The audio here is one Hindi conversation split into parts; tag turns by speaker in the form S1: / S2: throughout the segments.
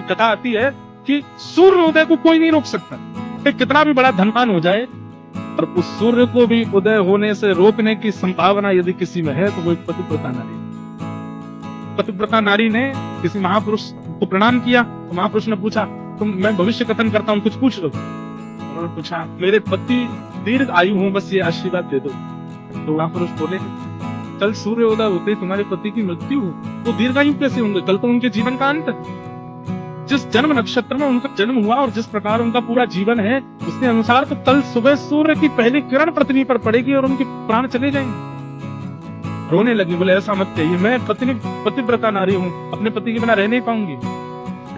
S1: एक कथा आती है कि सूर्य उदय को कोई नहीं रोक सकता। कि कितना भी बड़ा धनवान हो जाए, और उस सूर्य को भी उदय होने से रोकने की संभावना यदि किसी में है तो वो एक पतिव्रता नारी। पतिव्रता नारी ने किसी महापुरुष को प्रणाम किया तो महापुरुष ने पूछा, मैं भविष्य कथन करता हूँ, कुछ पूछ लो। उन्होंने पूछा, मेरे पति दीर्घ आयु हो, बस ये आशीर्वाद दे दो। तो महापुरुष बोले, कल सूर्य उदय होते तुम्हारे पति की मृत्यु हो तो दीर्घायु कैसे होंगे? कल तो उनके जीवन का अंत है। जिस जन्म नक्षत्र में उनका जन्म हुआ और जिस प्रकार उनका पूरा जीवन है, उसके अनुसार तो कल सुबह सूर्य की पहली किरण पृथ्वी पर पड़ेगी और उनके प्राण चले जाएंगे। रोने लगी, बोले ऐसा मत कहिए, मैं पतिव्रता नारी हूँ, अपने पति के बिना रह नहीं पाऊंगी।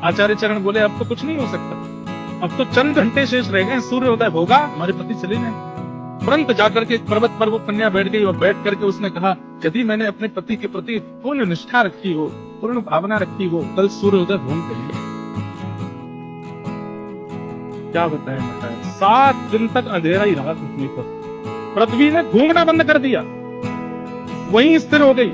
S1: आचार्य चरण बोले, अब तो कुछ नहीं हो सकता, अब तो चंद घंटे शेष रह गए, सूर्य उदय होगा, हमारे पति चले जाएंगे। तुरंत जाकर के पर्वत पर वो कन्या बैठ गई और बैठ करके उसने कहा, यदि मैंने अपने पति के प्रति पूर्ण निष्ठा रखी हो, पूर्ण भावना रखी हो, कल सूर्य उदय होंगे। क्या बताया 7 दिन तक अंधेरा ही रहा पृथ्वी पर। पृथ्वी ने घूमना बंद कर दिया, वहीं स्थिर हो गई।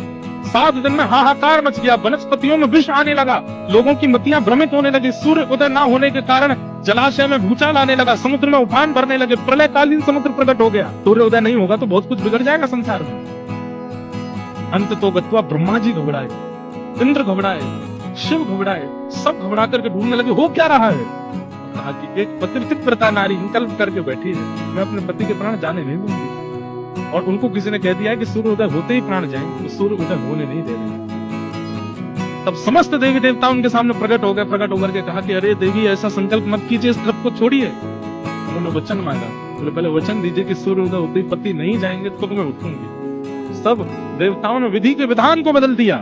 S1: 7 दिन में हाहाकार मच गया, वनस्पतियों में विष आने लगा, लोगों की मतियां भ्रमित होने लगी। सूर्य उदय ना होने के कारण जलाशय में भूचाल आने लगा, समुद्र में उफान भरने लगे, प्रलयकालीन समुद्र प्रकट हो गया। सूर्य उदय नहीं होगा तो बहुत कुछ बिगड़ जाएगा संसार में। अंत तो गत्वा ब्रह्मा जी घबराए, इंद्र घबराए, शिव घबराए, सब घबरा करके ढूंढने लगे हो क्या रहा है। कहा कि एक पतिव्रता नारी संकल्प करके बैठी है, मैं अपने पति के प्राण जाने नहीं दूंगी। और उनको किसी ने कह दिया है कि सूर्य उदय होते ही प्राण जाएंगे, तो सूर्य उदय होने नहीं दे रहे। तब समस्त देवी देवता उनके सामने प्रकट हो गए। प्रकट होकर के कहा कि अरे देवी, ऐसा संकल्प मत कीजिए, इस तरफ को छोड़िए। उन्होंने वचन मांगा, बोले पहले वचन दीजिए कि सूर्य उदय होते ही पति नहीं जाएंगे तो मैं उठूंगी। सब देवताओं ने विधि के विधान को बदल दिया,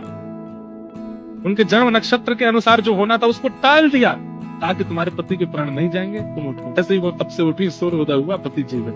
S1: उनके जन्म नक्षत्र के अनुसार जो होना था उसको टाल दिया, ताकि तुम्हारे पति के प्राण नहीं जाएंगे, तुम उठो। ऐसे ही वो तब से उठी, सूर्य उदय हुआ, पति जीवित।